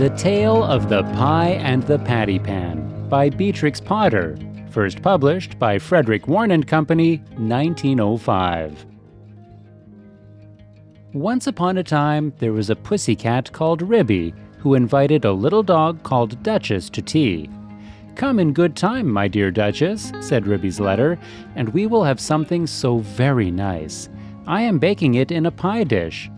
The Tale of the Pie and the Patty Pan by Beatrix Potter, first published by Frederick Warne & Company, 1905. Once upon a time, there was a pussycat called Ribby who invited a little dog called Duchess to tea. "Come in good time, my dear Duchess," said Ribby's letter, "and we will have something so very nice. I am baking it in a pie dish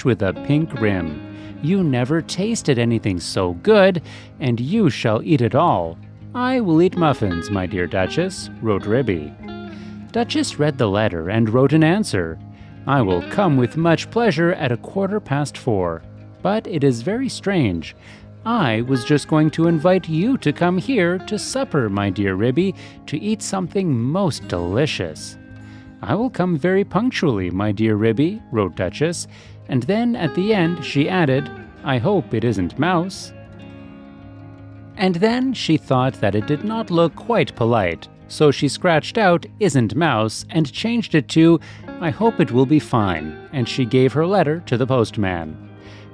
with a pink rim. You never tasted anything so good, and you shall eat it all." "I will eat muffins, my dear Duchess," wrote Ribby. Duchess read the letter and wrote an answer. "I will come with much pleasure at 4:15. But it is very strange. I was just going to invite you to come here to supper, my dear Ribby, to eat something most delicious." "I will come very punctually, my dear Ribby," wrote Duchess, and then at the end she added, "I hope it isn't mouse." And then she thought that it did not look quite polite, so she scratched out "isn't mouse" and changed it to "I hope it will be fine," and she gave her letter to the postman.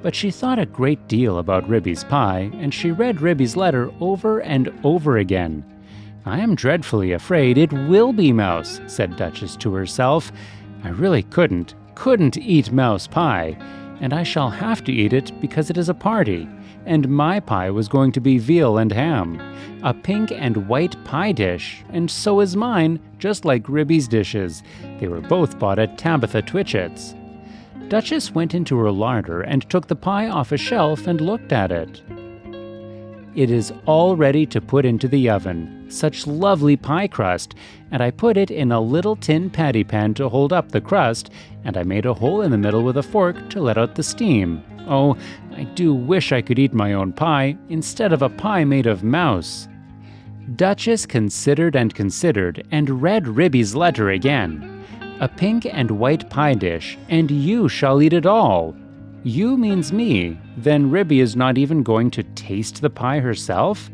But she thought a great deal about Ribby's pie, and she read Ribby's letter over and over again. "I am dreadfully afraid it will be mouse," said Duchess to herself. "I really couldn't eat mouse pie, and I shall have to eat it because it is a party, and my pie was going to be veal and ham, a pink and white pie dish, and so is mine, just like Ribby's dishes. They were both bought at Tabitha Twitchit's." Duchess went into her larder and took the pie off a shelf and looked at it. "It is all ready to put into the oven. Such lovely pie crust, and I put it in a little tin patty pan to hold up the crust, and I made a hole in the middle with a fork to let out the steam. Oh, I do wish I could eat my own pie instead of a pie made of mouse." Duchess considered and read Ribby's letter again. "A pink and white pie dish, and you shall eat it all." You means me. Then Ribby is not even going to taste the pie herself?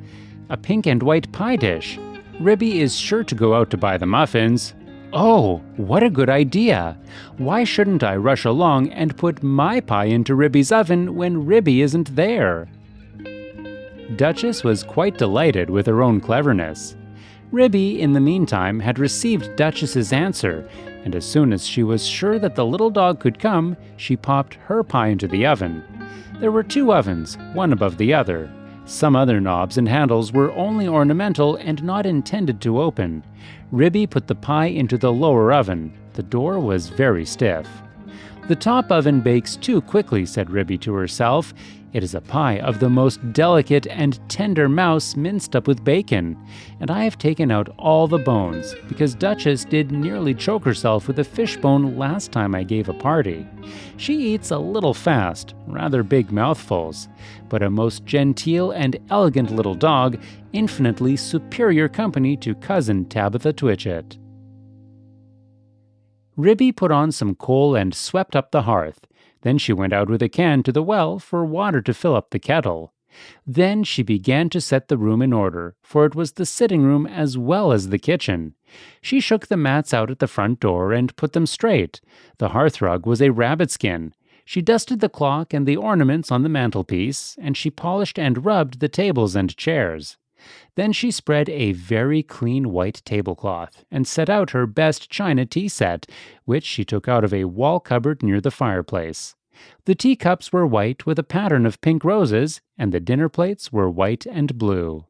A pink and white pie dish. Ribby is sure to go out to buy the muffins. Oh, what a good idea! Why shouldn't I rush along and put my pie into Ribby's oven when Ribby isn't there? Duchess was quite delighted with her own cleverness. Ribby, in the meantime, had received Duchess's answer, and as soon as she was sure that the little dog could come, she popped her pie into the oven. There were 2 ovens, one above the other. Some other knobs and handles were only ornamental and not intended to open. Ribby put the pie into the lower oven. The door was very stiff. "The top oven bakes too quickly," said Ribby to herself. "It is a pie of the most delicate and tender mouse minced up with bacon, and I have taken out all the bones, because Duchess did nearly choke herself with a fishbone last time I gave a party. She eats a little fast, rather big mouthfuls, but a most genteel and elegant little dog, infinitely superior company to cousin Tabitha Twitchit." Ribby put on some coal and swept up the hearth. Then she went out with a can to the well for water to fill up the kettle. Then she began to set the room in order, for it was the sitting room as well as the kitchen. She shook the mats out at the front door and put them straight. The hearthrug was a rabbit skin. She dusted the clock and the ornaments on the mantelpiece, and she polished and rubbed the tables and chairs. Then she spread a very clean white tablecloth, and set out her best china tea set, which she took out of a wall cupboard near the fireplace. The teacups were white with a pattern of pink roses, and the dinner plates were white and blue.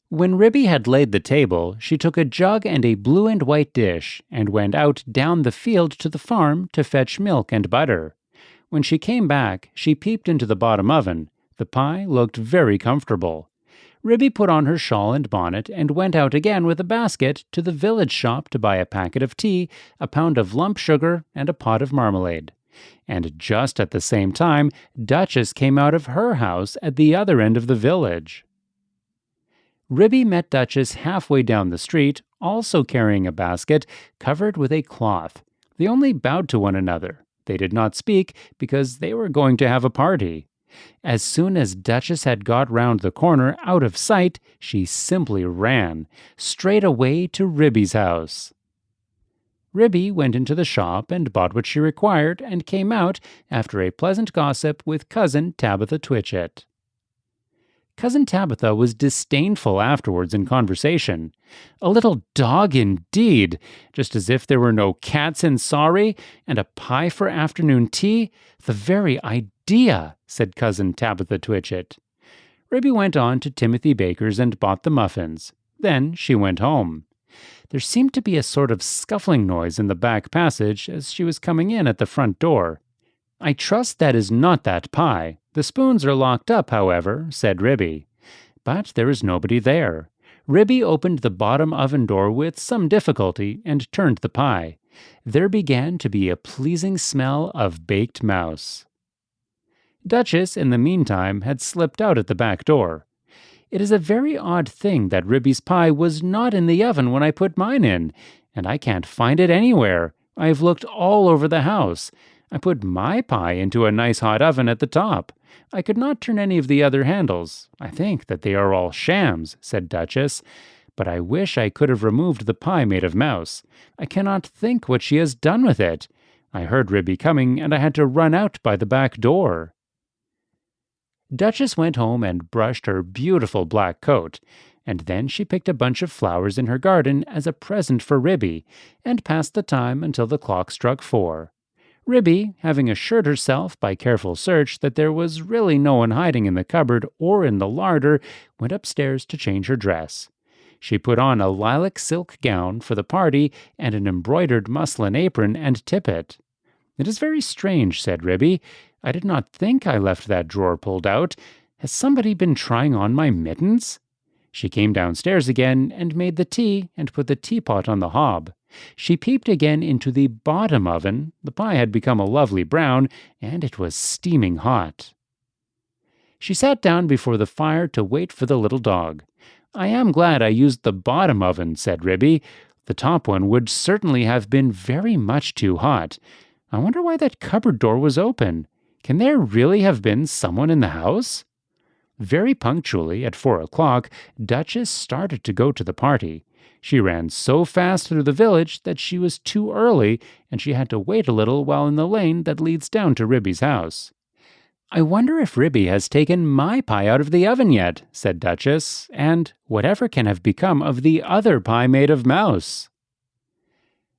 When Ribby had laid the table, she took a jug and a blue and white dish, and went out down the field to the farm to fetch milk and butter. When she came back, she peeped into the bottom oven. The pie looked very comfortable. Ribby put on her shawl and bonnet and went out again with a basket to the village shop to buy a packet of tea, a pound of lump sugar, and a pot of marmalade. And just at the same time, Duchess came out of her house at the other end of the village. Ribby met Duchess halfway down the street, also carrying a basket covered with a cloth. They only bowed to one another. They did not speak because they were going to have a party. As soon as Duchess had got round the corner out of sight, she simply ran straight away to Ribby's house. Ribby went into the shop and bought what she required and came out after a pleasant gossip with Cousin Tabitha Twitchit. Cousin Tabitha was disdainful afterwards in conversation. A little dog indeed, just as if there were no cats in Sorry, and a pie for afternoon tea. The very idea, said Cousin Tabitha Twitchit. Ribby went on to Timothy Baker's and bought the muffins. Then she went home. There seemed to be a sort of scuffling noise in the back passage as she was coming in at the front door. "I trust that is not that pie. The spoons are locked up, however," said Ribby. But there was nobody there. Ribby opened the bottom oven door with some difficulty and turned the pie. There began to be a pleasing smell of baked mouse. Duchess, in the meantime, had slipped out at the back door. "It is a very odd thing that Ribby's pie was not in the oven when I put mine in, and I can't find it anywhere. I have looked all over the house. I put my pie into a nice hot oven at the top. I could not turn any of the other handles. I think that they are all shams," said Duchess. "But I wish I could have removed the pie made of mouse. I cannot think what she has done with it. I heard Ribby coming, and I had to run out by the back door." Duchess went home and brushed her beautiful black coat, and then she picked a bunch of flowers in her garden as a present for Ribby, and passed the time until the clock struck 4. Ribby, having assured herself by careful search that there was really no one hiding in the cupboard or in the larder, went upstairs to change her dress. She put on a lilac silk gown for the party and an embroidered muslin apron and tippet. "It is very strange," said Ribby. "I did not think I left that drawer pulled out. Has somebody been trying on my mittens?" She came downstairs again and made the tea and put the teapot on the hob. She peeped again into the bottom oven. The pie had become a lovely brown, and it was steaming hot. She sat down before the fire to wait for the little dog. "I am glad I used the bottom oven," said Ribby. "The top one would certainly have been very much too hot. I wonder why that cupboard door was open. Can there really have been someone in the house?" Very punctually, at 4 o'clock, Duchess started to go to the party. She ran so fast through the village that she was too early, and she had to wait a little while in the lane that leads down to Ribby's house. "I wonder if Ribby has taken my pie out of the oven yet," said Duchess, "and whatever can have become of the other pie made of mouse?"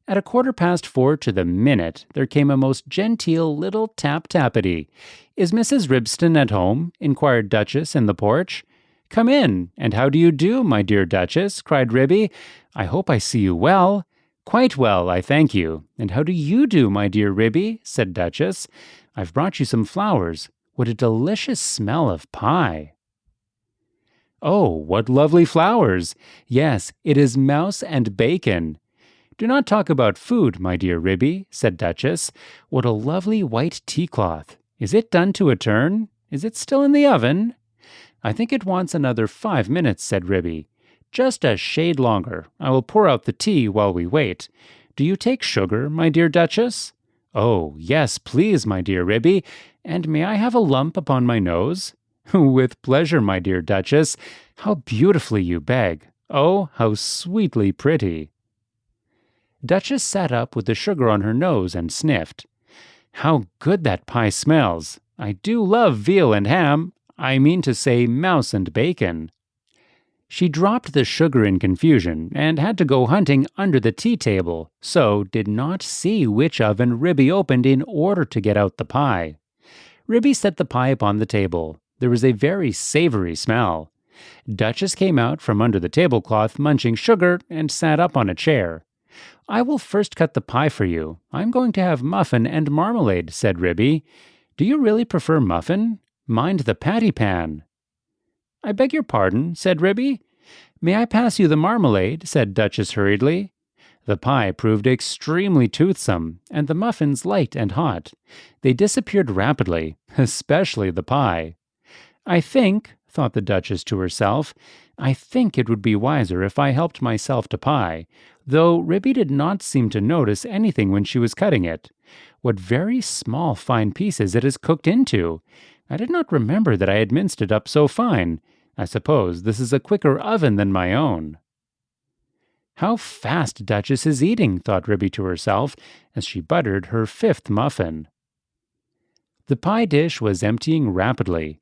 At 4:15 to the minute, there came a most genteel little tap-tappity. "Is Mrs. Ribston at home?" inquired Duchess in the porch. "Come in, and how do you do, my dear Duchess?" cried Ribby. "I hope I see you well." "Quite well, I thank you. And how do you do, my dear Ribby?" said Duchess. "I've brought you some flowers. What a delicious smell of pie!" "Oh, what lovely flowers! Yes, it is mouse and bacon." "Do not talk about food, my dear Ribby," said Duchess. "What a lovely white tea-cloth! Is it done to a turn? Is it still in the oven?" "I think it wants another 5 minutes," said Ribby. "Just a shade longer. I will pour out the tea while we wait. Do you take sugar, my dear Duchess?" "Oh, yes, please, my dear Ribby. And may I have a lump upon my nose?" "With pleasure, my dear Duchess. How beautifully you beg. Oh, how sweetly pretty." Duchess sat up with the sugar on her nose and sniffed. "How good that pie smells! I do love veal and ham. I mean to say mouse and bacon." She dropped the sugar in confusion and had to go hunting under the tea table, so did not see which oven Ribby opened in order to get out the pie. Ribby set the pie upon the table. There was a very savory smell. Duchess came out from under the tablecloth munching sugar and sat up on a chair. "I will first cut the pie for you. I'm going to have muffin and marmalade," said Ribby. "Do you really prefer muffin? Mind the patty pan." "I beg your pardon," said Ribby. "May I pass you the marmalade?" said Duchess hurriedly. The pie proved extremely toothsome, and the muffins light and hot. They disappeared rapidly, especially the pie. "I think," thought the Duchess to herself, "I think it would be wiser if I helped myself to pie," though Ribby did not seem to notice anything when she was cutting it. What very small, fine pieces it is cooked into! I did not remember that I had minced it up so fine. I suppose this is a quicker oven than my own. How fast Duchess is eating, thought Ribby to herself as she buttered her 5th muffin. The pie dish was emptying rapidly.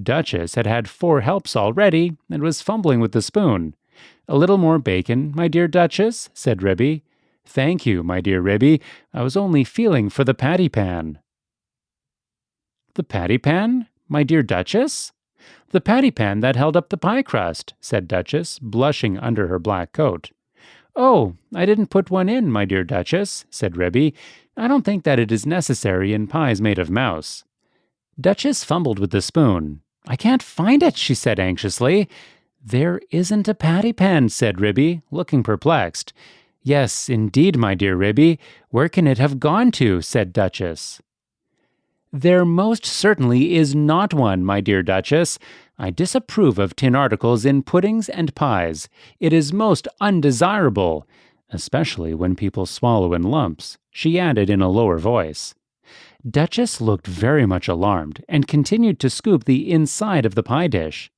Duchess had had 4 helps already and was fumbling with the spoon. "A little more bacon, my dear Duchess," said Ribby. "Thank you, my dear Ribby. I was only feeling for the patty pan." "The patty pan, my dear Duchess?" "The patty pan that held up the pie crust," said Duchess, blushing under her black coat. "Oh, I didn't put one in, my dear Duchess," said Ribby. "I don't think that it is necessary in pies made of mouse." Duchess fumbled with the spoon. "I can't find it," she said anxiously. "There isn't a patty pan," said Ribby, looking perplexed. "Yes, indeed, my dear Ribby. Where can it have gone to?" said Duchess. "There most certainly is not one, my dear Duchess. I disapprove of tin articles in puddings and pies. It is most undesirable, especially when people swallow in lumps," she added in a lower voice. Duchess looked very much alarmed and continued to scoop the inside of the pie dish.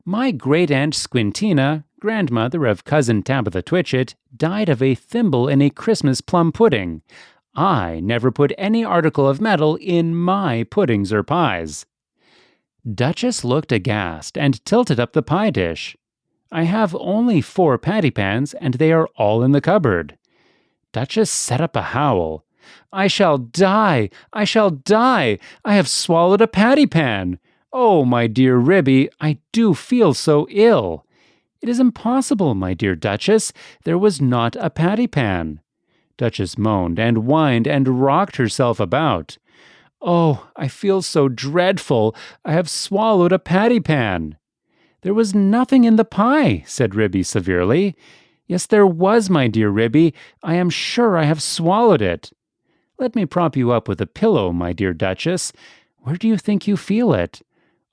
"My great-aunt Squintina, grandmother of Cousin Tabitha Twitchit, died of a thimble in a Christmas plum pudding. I never put any article of metal in my puddings or pies." Duchess looked aghast and tilted up the pie dish. "I have only 4 patty pans, and they are all in the cupboard." Duchess set up a howl. "I shall die! I shall die! I have swallowed a patty pan! Oh, my dear Ribby, I do feel so ill." "It is impossible, my dear Duchess. There was not a patty pan." Duchess moaned and whined and rocked herself about. "Oh, I feel so dreadful. I have swallowed a patty pan." "There was nothing in the pie," said Ribby severely. "Yes, there was, my dear Ribby. I am sure I have swallowed it." "Let me prop you up with a pillow, my dear Duchess. Where do you think you feel it?"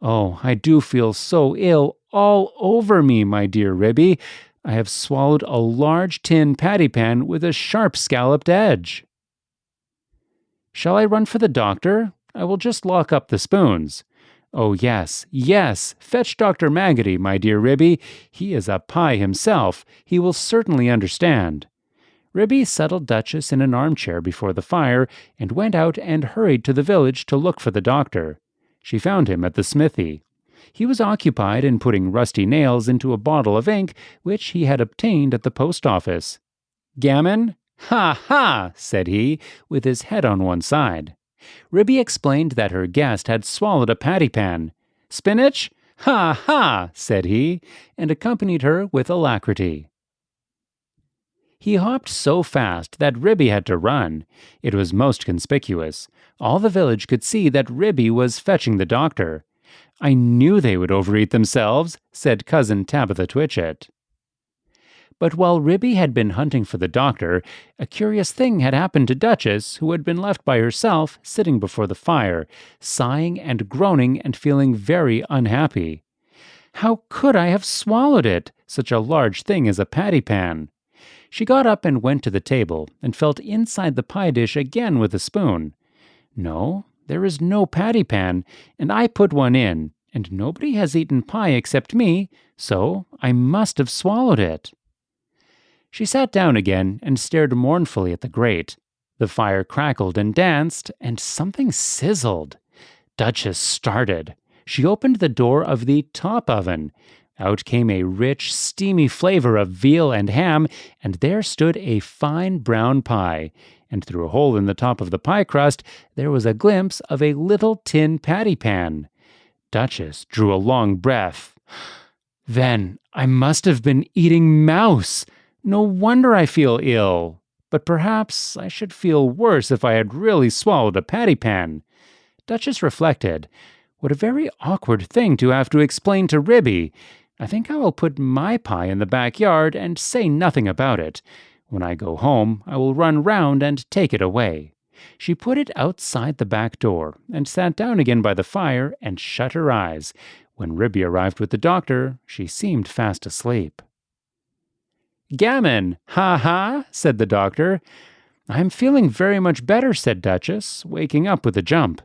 "Oh, I do feel so ill all over me, my dear Ribby. I have swallowed a large tin patty pan with a sharp scalloped edge." "Shall I run for the doctor? I will just lock up the spoons." "Oh, yes, yes, fetch Dr. Maggotty, my dear Ribby. He is a pie himself. He will certainly understand." Ribby settled Duchess in an armchair before the fire and went out and hurried to the village to look for the doctor. She found him at the smithy. He was occupied in putting rusty nails into a bottle of ink which he had obtained at the post office. "Gammon? Ha, ha!" said he, with his head on one side. Ribby explained that her guest had swallowed a patty pan. "Spinach? Ha, ha!" said he, and accompanied her with alacrity. He hopped so fast that Ribby had to run. It was most conspicuous. All the village could see that Ribby was fetching the doctor. "I knew they would overeat themselves," said Cousin Tabitha Twitchit. But while Ribby had been hunting for the doctor, a curious thing had happened to Duchess, who had been left by herself, sitting before the fire, sighing and groaning and feeling very unhappy. "How could I have swallowed it, such a large thing as a patty pan?" She got up and went to the table and felt inside the pie dish again with a spoon. "No, there is no patty pan, and I put one in, and nobody has eaten pie except me, so I must have swallowed it." She sat down again and stared mournfully at the grate. The fire crackled and danced, and something sizzled. Duchess started. She opened the door of the top oven. Out came a rich, steamy flavor of veal and ham, and there stood a fine brown pie, and through a hole in the top of the pie crust there was a glimpse of a little tin patty pan. Duchess drew a long breath. "Then I must have been eating mouse. No wonder I feel ill. But perhaps I should feel worse if I had really swallowed a patty pan." Duchess reflected. "What a very awkward thing to have to explain to Ribby. I think I will put my pie in the backyard and say nothing about it. When I go home, I will run round and take it away." She put it outside the back door and sat down again by the fire and shut her eyes. When Ribby arrived with the doctor, she seemed fast asleep. "Gammon! Ha, ha!" said the doctor. "I am feeling very much better," said Duchess, waking up with a jump.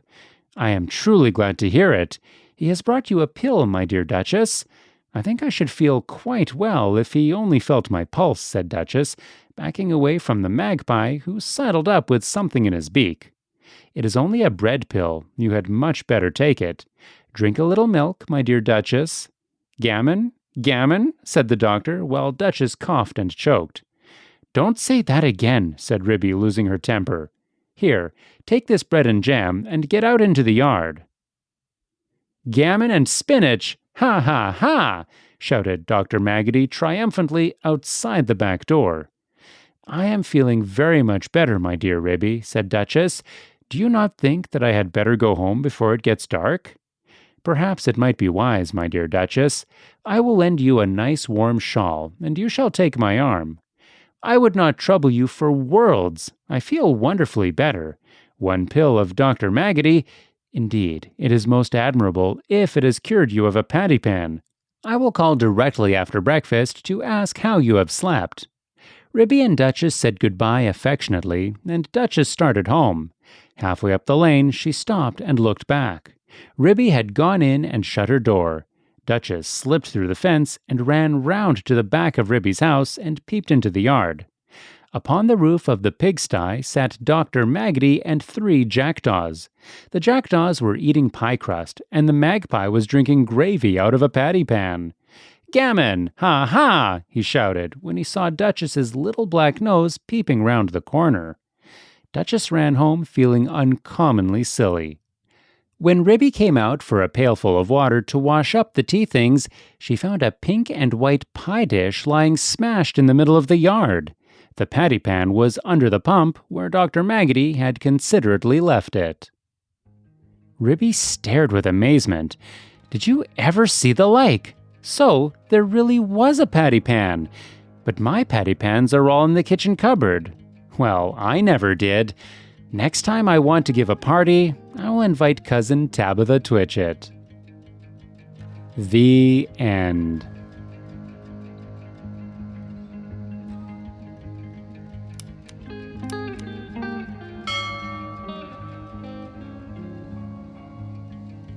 "I am truly glad to hear it. He has brought you a pill, my dear Duchess. "I think I should feel quite well if he only felt my pulse," said Duchess, backing away from the magpie, who sidled up with something in his beak. "It is only a bread pill. You had much better take it. Drink a little milk, my dear Duchess." "Gammon? Gammon?" said the doctor, while Duchess coughed and choked. "Don't say that again," said Ribby, losing her temper. "Here, take this bread and jam, and get out into the yard." "Gammon and spinach! Ha, ha, ha!" shouted Dr. Maggotty triumphantly outside the back door. "I am feeling very much better, my dear Ribby," said Duchess. "Do you not think that I had better go home before it gets dark?" "Perhaps it might be wise, my dear Duchess. I will lend you a nice warm shawl, and you shall take my arm." "I would not trouble you for worlds. I feel wonderfully better. One pill of Dr. Maggotty. Indeed, it is most admirable if it has cured you of a patty pan. I will call directly after breakfast to ask how you have slept." Ribby and Duchess said goodbye affectionately, and Duchess started home. Halfway up the lane, she stopped and looked back. Ribby had gone in and shut her door. Duchess slipped through the fence and ran round to the back of Ribby's house and peeped into the yard. Upon the roof of the pigsty sat Dr. Maggotty and 3 jackdaws. The jackdaws were eating pie crust, and the magpie was drinking gravy out of a patty pan. "Gammon! Ha, ha!" he shouted when he saw Duchess's little black nose peeping round the corner. Duchess ran home feeling uncommonly silly. When Ribby came out for a pailful of water to wash up the tea things, she found a pink and white pie dish lying smashed in the middle of the yard. The patty pan was under the pump, where Dr. Maggotty had considerately left it. Ribby stared with amazement. Did you ever see the like? So, there really was a patty pan. But my patty pans are all in the kitchen cupboard. Well, I never did. Next time I want to give a party, I'll invite Cousin Tabitha Twitchit. The end.